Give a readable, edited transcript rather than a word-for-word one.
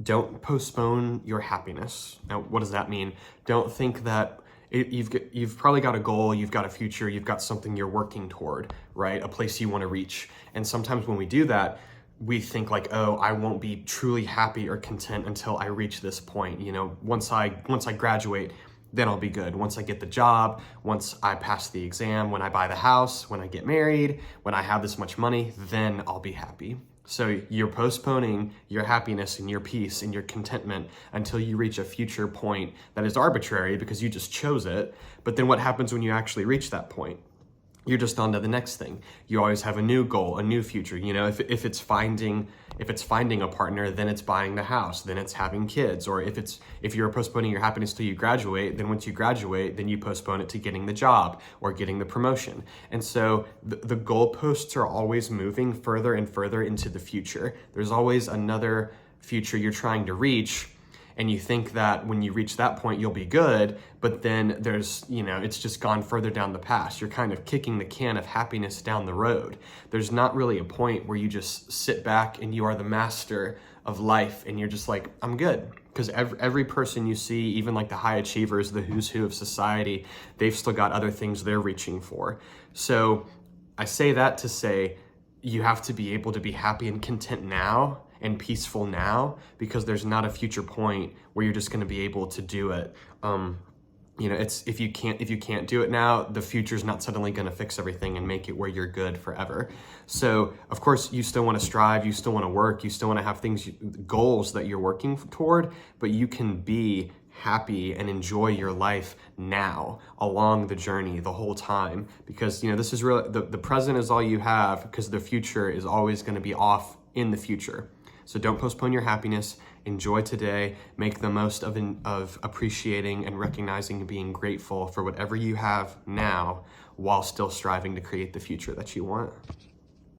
don't postpone your happiness. Now, what does that mean? Don't think that you've probably got a goal, you've got a future, you've got something you're working toward, right? A place you want to reach. And sometimes when we do that, we think like, oh, I won't be truly happy or content until I reach this point. You know, once I graduate, then I'll be good. Once I get the job, once I pass the exam, when I buy the house, when I get married, when I have this much money, then I'll be happy. So you're postponing your happiness and your peace and your contentment until you reach a future point that is arbitrary because you just chose it. But then what happens when you actually reach that point? You're just on to the next thing. You always have a new goal, a new future. You know, if it's finding a partner, then it's buying the house, then it's having kids. Or if you're postponing your happiness till you graduate, then once you graduate, then you postpone it to getting the job or getting the promotion. And so the goalposts are always moving further and further into the future. There's always another future you're trying to reach. And you think that when you reach that point, you'll be good, but then it's just gone further down the path. You're kind of kicking the can of happiness down the road. There's not really a point where you just sit back and you are the master of life and you're just like, I'm good. Because every person you see, even like the high achievers, the who's who of society, they've still got other things they're reaching for. So I say that to say, you have to be able to be happy and content now and peaceful now, because there's not a future point where you're just going to be able to do it. It's if you can't do it now, the future's not suddenly going to fix everything and make it where you're good forever. So of course you still want to strive, you still want to work, you still want to have goals that you're working toward, but you can be happy and enjoy your life now along the journey the whole time, because this is really the present is all you have, because the future is always going to be off in the future. So don't postpone your happiness. Enjoy today. Make the most of appreciating and recognizing and being grateful for whatever you have now, while still striving to create the future that you want.